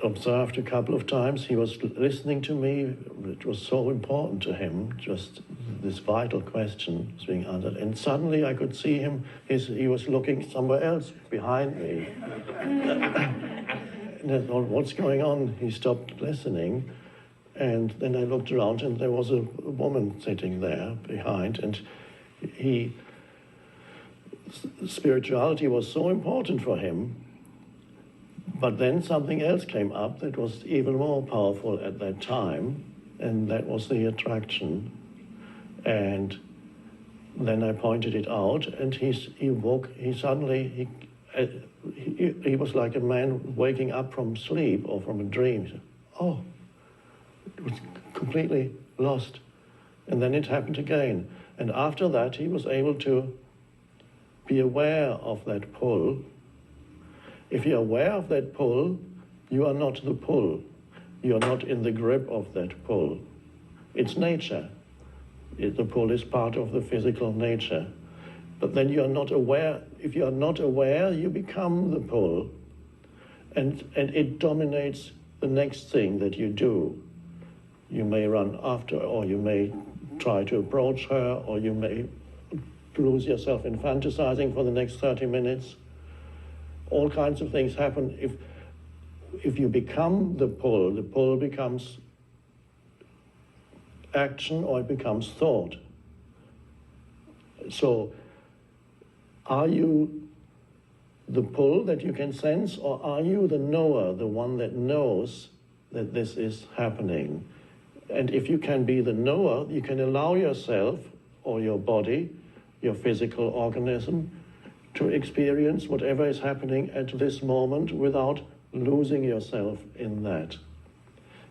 observed a couple of times. He was listening to me. It was so important to him, just this vital question was being answered. And suddenly I could see him, he was looking somewhere else behind me. And I thought, what's going on? He stopped listening. And then I looked around and there was a woman sitting there behind. And spirituality was so important for him. But then something else came up that was even more powerful at that time, and that was the attraction. And then I pointed it out, and he was like a man waking up from sleep or from a dream. He said, oh, it was completely lost. And then it happened again. And after that, he was able to be aware of that pull. If you're aware of that pull, you are not the pull. You're not in the grip of that pull. It's nature. The pull is part of the physical nature. But then you're not aware. If you're not aware, you become the pull. And it dominates the next thing that you do. You may run after, or you may try to approach her, or you may lose yourself in fantasizing for the next 30 minutes. All kinds of things happen. If you become the pull becomes action or it becomes thought. So, are you the pull that you can sense, or are you the knower, the one that knows that this is happening? And if you can be the knower, you can allow yourself or your body, your physical organism, to experience whatever is happening at this moment without losing yourself in that.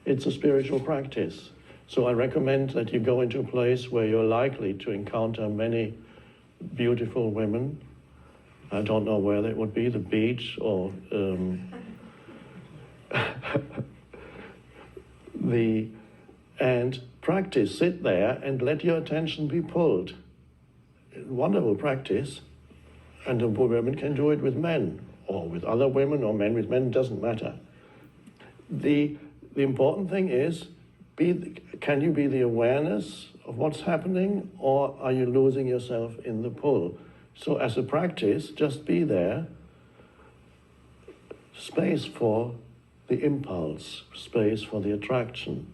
It's a spiritual practice. So I recommend that you go into a place where you're likely to encounter many beautiful women. I don't know where that would be, the beach or and practice, sit there and let your attention be pulled. Wonderful practice. And the women can do it with men, or with other women, or men with men, doesn't matter. The important thing is, can you be the awareness of what's happening, or are you losing yourself in the pull? So as a practice, just be there, space for the impulse, space for the attraction,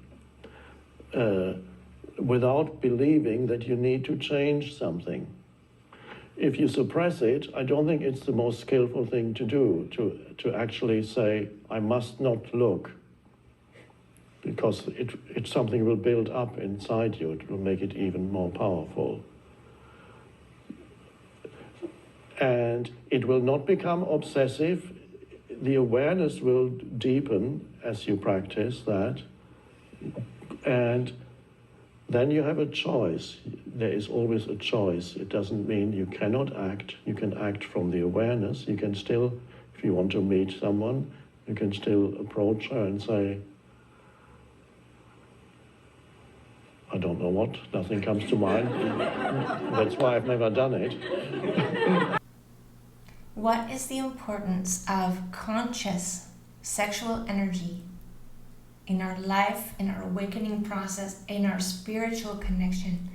without believing that you need to change something. If you suppress it, I don't think it's the most skillful thing to do, to actually say, I must not look, because it's something will build up inside you. It will make it even more powerful. And it will not become obsessive. The awareness will deepen as you practice that. And then you have a choice. There is always a choice. It doesn't mean you cannot act. You can act from the awareness. You can still, if you want to meet someone, you can still approach her and say, I don't know what, nothing comes to mind. That's why I've never done it. What is the importance of conscious sexual energy in our life, in our awakening process, in our spiritual connection,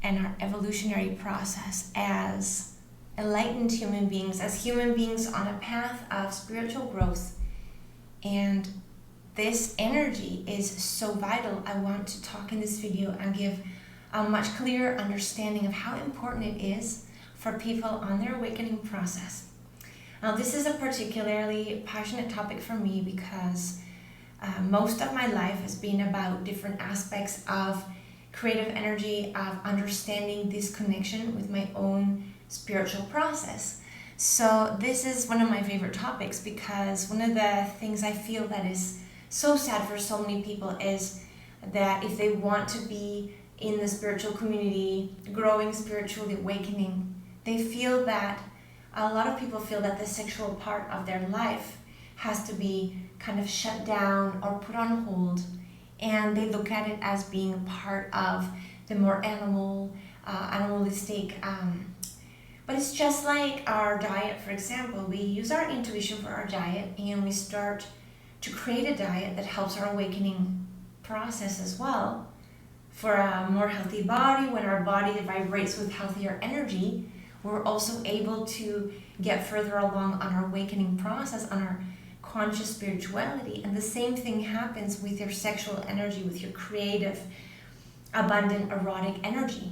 and our evolutionary process as enlightened human beings, as human beings on a path of spiritual growth? And this energy is so vital. I want to talk in this video and give a much clearer understanding of how important it is for people on their awakening process. Now, this is a particularly passionate topic for me because most of my life has been about different aspects of creative energy, of understanding this connection with my own spiritual process. So this is one of my favorite topics because one of the things I feel that is so sad for so many people is that if they want to be in the spiritual community, growing spiritually, awakening, they feel that, a lot of people feel that the sexual part of their life has to be kind of shut down or put on hold, and they look at it as being part of the more animalistic. But it's just like our diet, for example. We use our intuition for our diet, and we start to create a diet that helps our awakening process as well. For a more healthy body, when our body vibrates with healthier energy, we're also able to get further along on our awakening process, on our conscious spirituality. And the same thing happens with your sexual energy, with your creative, abundant, erotic energy.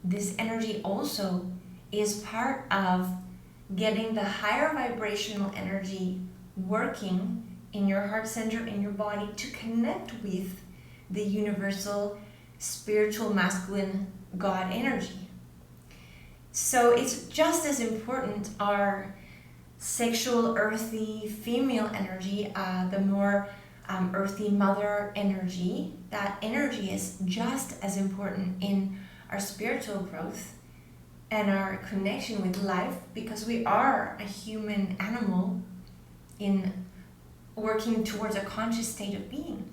This energy also is part of getting the higher vibrational energy working in your heart center, in your body, to connect with the universal spiritual masculine God energy. So it's just as important, our sexual earthy female energy, the more earthy mother energy. That energy is just as important in our spiritual growth and our connection with life, because we are a human animal in working towards a conscious state of being.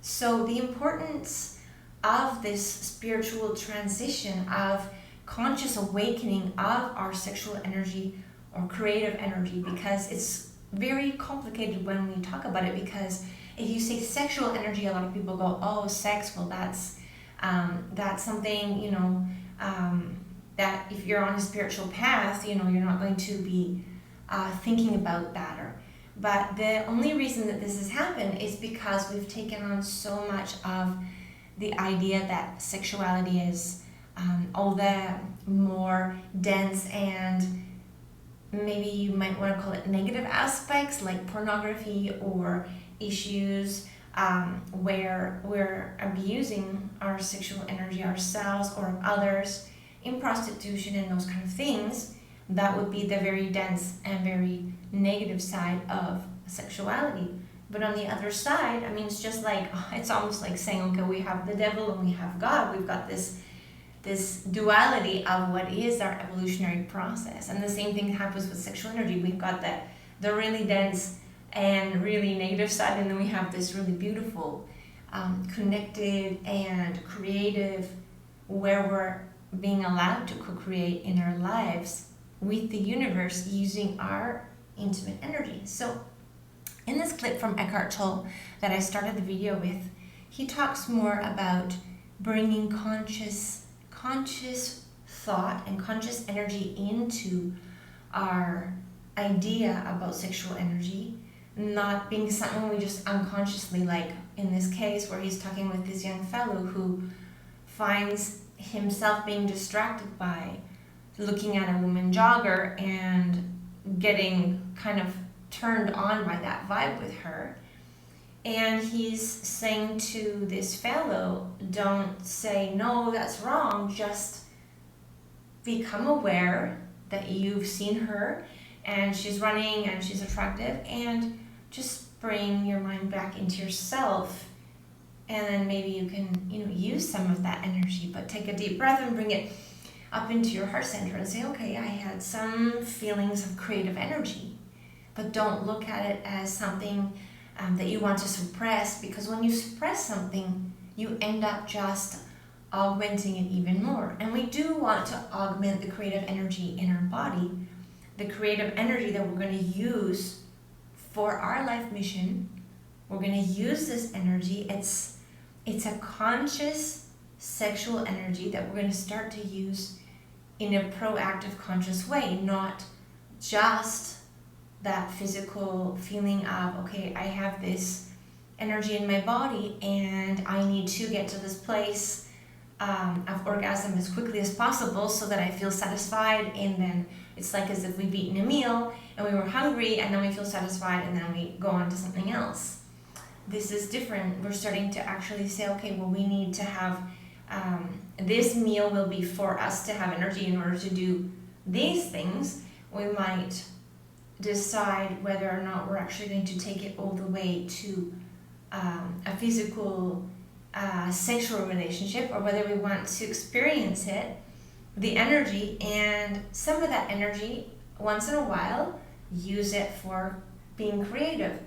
So the importance of this spiritual transition, of conscious awakening of our sexual energy or creative energy, because it's very complicated when we talk about it, because if you say sexual energy, a lot of people go, oh, sex, well, that's something, that if you're on a spiritual path, you're not going to be thinking about that. But the only reason that this has happened is because we've taken on so much of the idea that sexuality is all the more dense, and maybe you might want to call it negative aspects, like pornography or issues where we're abusing our sexual energy ourselves or others in prostitution and those kind of things. That would be the very dense and very negative side of sexuality. But on the other side, it's just like, it's almost like saying, okay, we have the devil and we have God. We've got this duality of what is our evolutionary process. And the same thing happens with sexual energy. We've got the really dense and really negative side, and then we have this really beautiful, connected and creative, where we're being allowed to co-create in our lives with the universe using our intimate energy. So in this clip from Eckhart Tolle that I started the video with, he talks more about bringing conscious thought and conscious energy into our idea about sexual energy, not being something we just unconsciously, like in this case where he's talking with this young fellow who finds himself being distracted by looking at a woman jogger and getting kind of turned on by that vibe with her. And he's saying to this fellow, don't say, no, that's wrong. Just become aware that you've seen her and she's running and she's attractive, and just bring your mind back into yourself. And then maybe you can, use some of that energy, but take a deep breath and bring it up into your heart center and say, okay, I had some feelings of creative energy, but don't look at it as something that you want to suppress, because when you suppress something, you end up just augmenting it even more. And we do want to augment the creative energy in our body, the creative energy that we're going to use for our life mission. We're going to use this energy. It's a conscious sexual energy that we're going to start to use in a proactive, conscious way, not just that physical feeling of, okay, I have this energy in my body and I need to get to this place of orgasm as quickly as possible so that I feel satisfied, and then it's like as if we've eaten a meal and we were hungry, and then we feel satisfied and then we go on to something else. This is different. We're starting to actually say, okay, well, we need to have this meal will be for us to have energy in order to do these things. We might decide whether or not we're actually going to take it all the way to a physical sexual relationship, or whether we want to experience it, the energy, and some of that energy, once in a while, use it for being creative.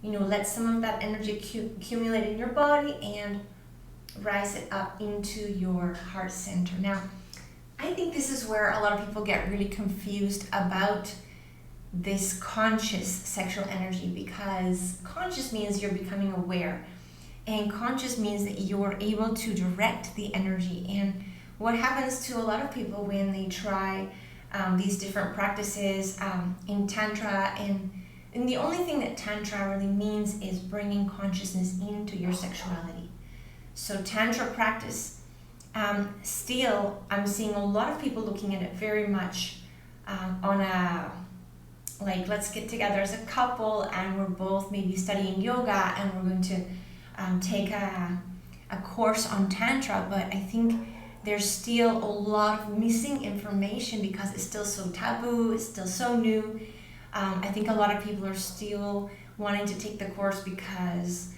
Let some of that energy accumulate in your body and rise it up into your heart center. Now, I think this is where a lot of people get really confused about this conscious sexual energy, because conscious means you're becoming aware, and conscious means that you're able to direct the energy. And what happens to a lot of people when they try these different practices in Tantra, and the only thing that Tantra really means is bringing consciousness into your sexuality. So Tantra practice, still I'm seeing a lot of people looking at it very much on a, like, let's get together as a couple and we're both maybe studying yoga and we're going to take a course on Tantra. But I think there's still a lot of missing information because it's still so taboo, it's still so new. I think a lot of people are still wanting to take the course because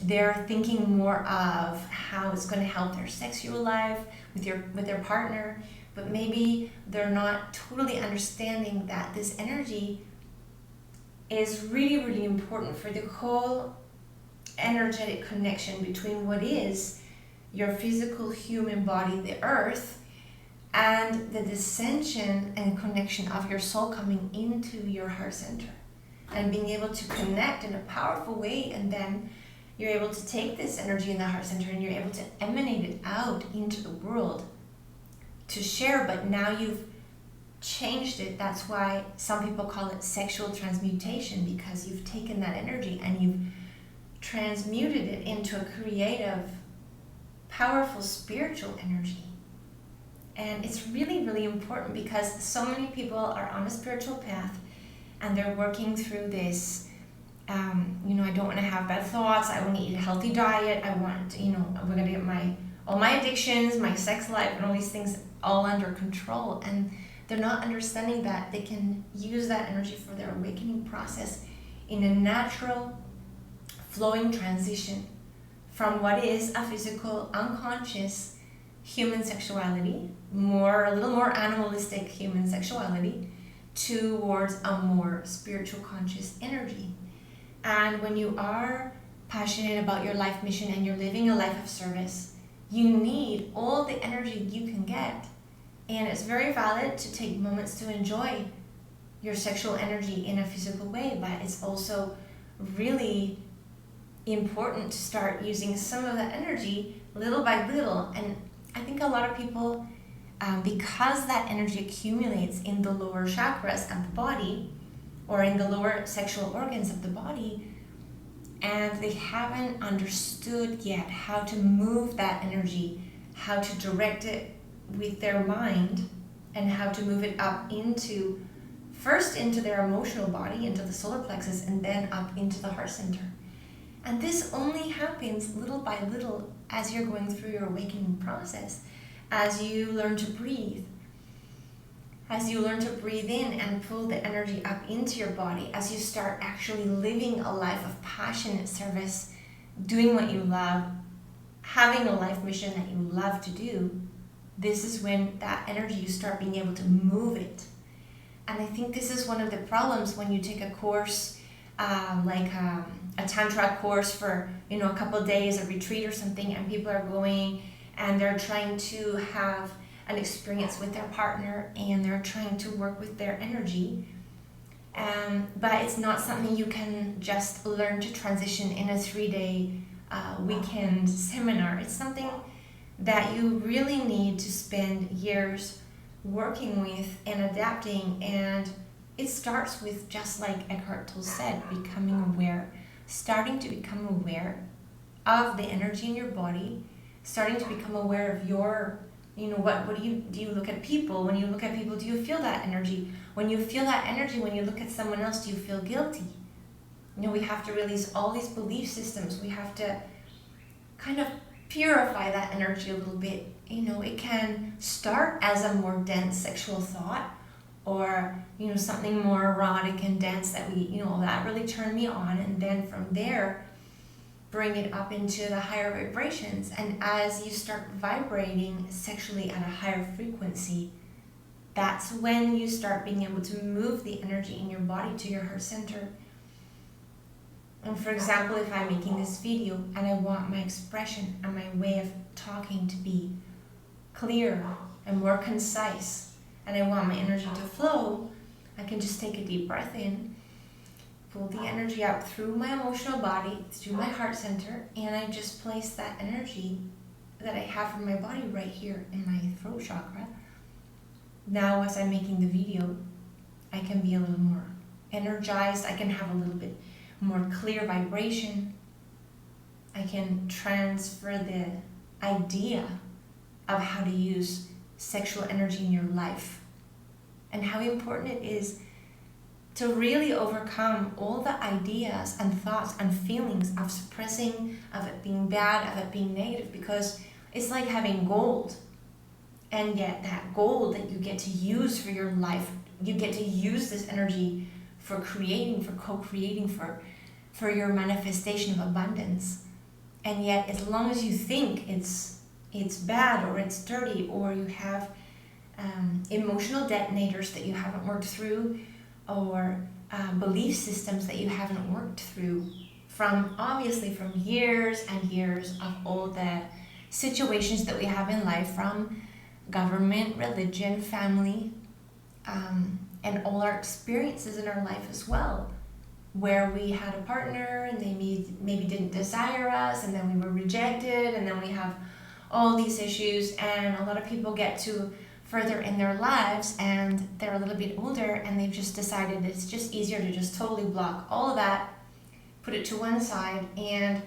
they're thinking more of how it's going to help their sexual life with their partner, but maybe they're not totally understanding that this energy is really, really important for the whole energetic connection between what is your physical human body, the earth, and the descension and connection of your soul coming into your heart center and being able to connect in a powerful way. And then you're able to take this energy in the heart center and you're able to emanate it out into the world to share. But now you've changed it. That's why some people call it sexual transmutation, because you've taken that energy and you've transmuted it into a creative, powerful spiritual energy. And it's really, really important because so many people are on a spiritual path and they're working through this, I don't want to have bad thoughts, I want to eat a healthy diet, I want, we're going to get all my addictions, my sex life, and all these things all under control. And they're not understanding that they can use that energy for their awakening process in a natural, flowing transition from what is a physical, unconscious human sexuality, a little more animalistic human sexuality, towards a more spiritual conscious energy. And when you are passionate about your life mission and you're living a life of service, you need all the energy you can get. And it's very valid to take moments to enjoy your sexual energy in a physical way, but it's also really important to start using some of that energy little by little. And I think a lot of people, because that energy accumulates in the lower chakras of the body or in the lower sexual organs of the body, and they haven't understood yet how to move that energy, how to direct it with their mind, and how to move it up first into their emotional body, into the solar plexus, and then up into the heart center. And this only happens little by little as you're going through your awakening process, as you learn to breathe. As you learn to breathe in and pull the energy up into your body, as you start actually living a life of passionate service, doing what you love, having a life mission that you love to do, this is when that energy, you start being able to move it. And I think this is one of the problems when you take a course, like a Tantra course for a couple of days, a retreat or something, and people are going and they're trying to have an experience with their partner and they're trying to work with their energy. But it's not something you can just learn to transition in a 3-day weekend seminar. It's something that you really need to spend years working with and adapting. And it starts with, just like Eckhart Tolle said, becoming aware. Starting to become aware of the energy in your body, starting to become aware of your, what do you look at people? When you look at people, do you feel that energy? When you feel that energy, when you look at someone else, do you feel guilty? We have to release all these belief systems. We have to kind of purify that energy a little bit. It can start as a more dense sexual thought, or something more erotic and dense that that really turned me on, and then from there bring it up into the higher vibrations. And as you start vibrating sexually at a higher frequency, that's when you start being able to move the energy in your body to your heart center. And for example, if I'm making this video and I want my expression and my way of talking to be clearer and more concise, and I want my energy to flow, I can just take a deep breath in, pull the energy out through my emotional body, through my heart center, and I just place that energy that I have from my body right here in my throat chakra. Now, as I'm making the video, I can be a little more energized. I can have a little bit more clear vibration. I can transfer the idea of how to use sexual energy in your life and how important it is to really overcome all the ideas and thoughts and feelings of suppressing, of it being bad, of it being negative, because it's like having gold. And yet that gold that you get to use for your life, you get to use this energy for creating, for co-creating, for your manifestation of abundance. And yet, as long as you think it's bad or it's dirty, or you have emotional detonators that you haven't worked through, or belief systems that you haven't worked through from years and years of all the situations that we have in life, from government, religion, family, and all our experiences in our life as well, where we had a partner and they maybe didn't desire us, and then we were rejected, and then we have all these issues. And a lot of people get to further in their lives and they're a little bit older, and they've just decided it's just easier to just totally block all of that, put it to one side, and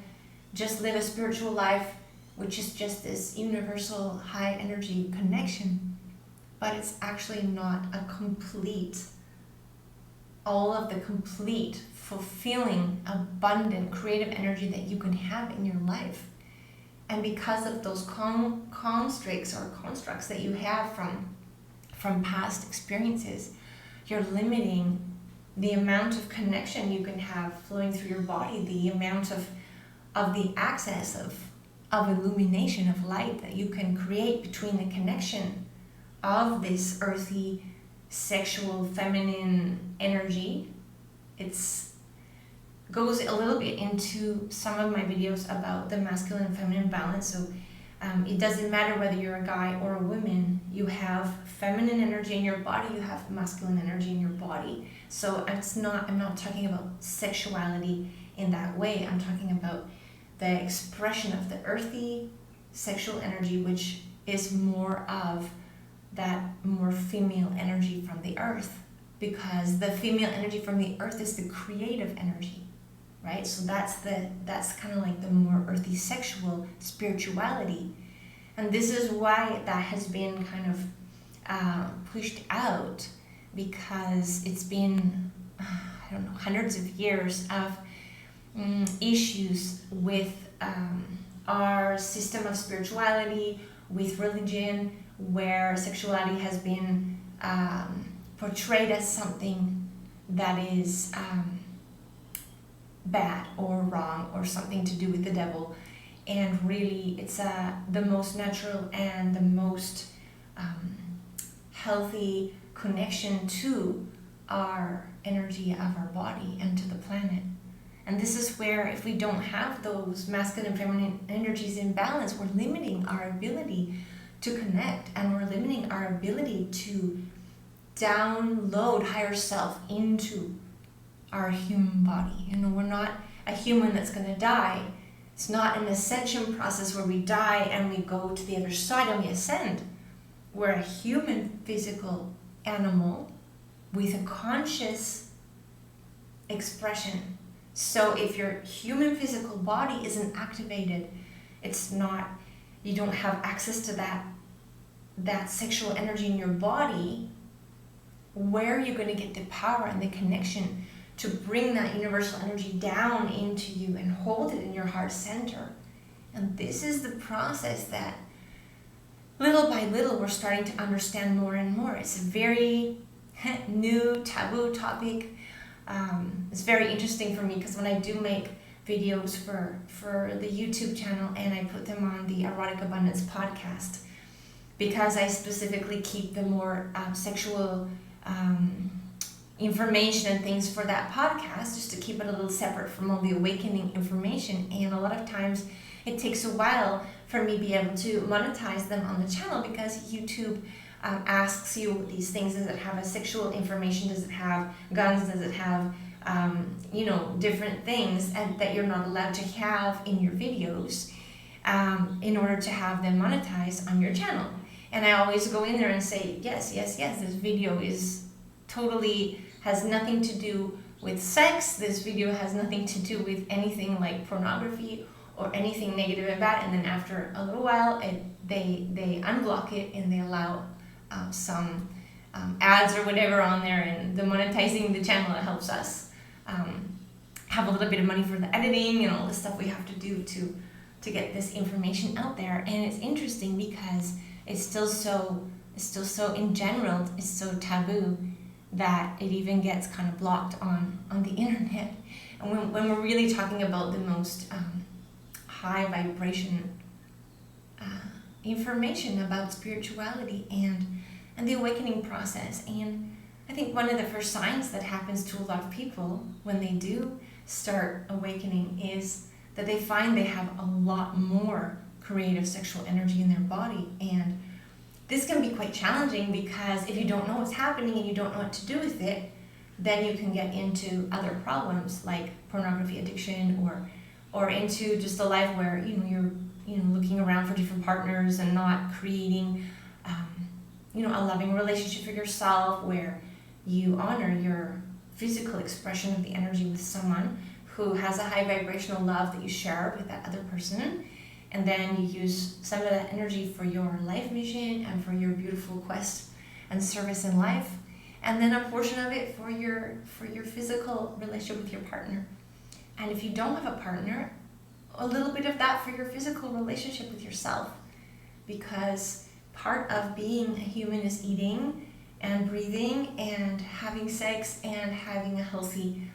just live a spiritual life, which is just this universal high energy connection. But it's actually not a complete, all of the complete, fulfilling, abundant, creative energy that you can have in your life. And because of those constructs that you have from past experiences, you're limiting the amount of connection you can have flowing through your body, the amount of the access of illumination, of light that you can create between the connection of this earthy, sexual, feminine energy. It's goes a little bit into some of my videos about the masculine and feminine balance. So it doesn't matter whether you're a guy or a woman, you have feminine energy in your body, you have masculine energy in your body. So I'm not talking about sexuality in that way. I'm talking about the expression of the earthy sexual energy, which is more of that more female energy from the earth, because the female energy from the earth is the creative energy, right? So that's kind of like the more earthy sexual spirituality. And this is why that has been kind of pushed out, because it's been, hundreds of years of issues with our system of spirituality, with religion, where sexuality has been portrayed as something that is bad or wrong, or something to do with the devil. And really, it's the most natural and the most healthy connection to our energy of our body and to the planet. And this is where, if we don't have those masculine and feminine energies in balance, we're limiting our ability to connect, and we're limiting our ability to download higher self into our human body. We're not a human that's going to die. It's not an ascension process where we die and we go to the other side and we ascend. We're a human physical animal with a conscious expression. So if your human physical body isn't activated, you don't have access to that sexual energy in your body, where are you going to get the power and the connection to bring that universal energy down into you and hold it in your heart center? And this is the process that little by little we're starting to understand more and more. It's a very new taboo topic. It's very interesting for me, because when I do make videos for the YouTube channel and I put them on the Erotic Abundance podcast, because I specifically keep the more sexual information and things for that podcast, just to keep it a little separate from all the awakening information. And a lot of times it takes a while for me to be able to monetize them on the channel, because YouTube asks you these things. Does it have a sexual information? Does it have guns? Does it have different things that you're not allowed to have in your videos in order to have them monetized on your channel? And I always go in there and say, yes, this video is totally, has nothing to do with sex. This video has nothing to do with anything like pornography or anything negative and bad. And then after a little while, they unblock it and they allow some ads or whatever on there, and the monetizing the channel, it helps us have a little bit of money for the editing and all the stuff we have to do to get this information out there. And it's interesting because it's still so in general, it's so taboo that it even gets kind of blocked on the internet. And when we're really talking about the most high vibration information about spirituality and the awakening process. And I think one of the first signs that happens to a lot of people when they do start awakening is that they find they have a lot more creative sexual energy in their body. And this can be quite challenging because if you don't know what's happening and you don't know what to do with it, then you can get into other problems like pornography addiction or into just a life where you're looking around for different partners and not creating a loving relationship for yourself where you honor your physical expression of the energy with someone who has a high vibrational love that you share with that other person. And then you use some of that energy for your life mission and for your beautiful quest and service in life. And then a portion of it for your physical relationship with your partner. And if you don't have a partner, a little bit of that for your physical relationship with yourself. Because part of being a human is eating and breathing and having sex and having a healthy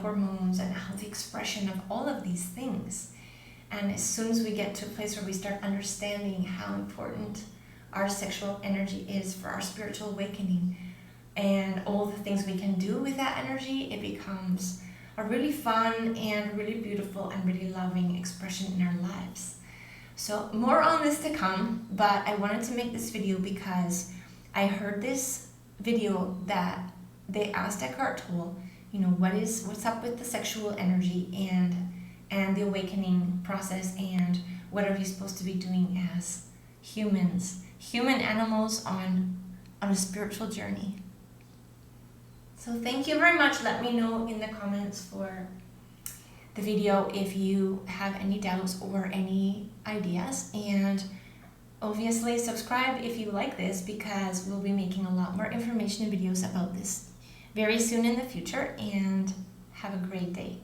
hormones and a healthy expression of all of these things. And as soon as we get to a place where we start understanding how important our sexual energy is for our spiritual awakening and all the things we can do with that energy, it becomes a really fun and really beautiful and really loving expression in our lives. So more on this to come, but I wanted to make this video because I heard this video that they asked Eckhart Tolle, what's up with the sexual energy and the awakening process, and what are we supposed to be doing as humans, human animals on a spiritual journey. So thank you very much. Let me know in the comments for the video if you have any doubts or any ideas, and obviously subscribe if you like this because we'll be making a lot more information and videos about this very soon in the future. And have a great day.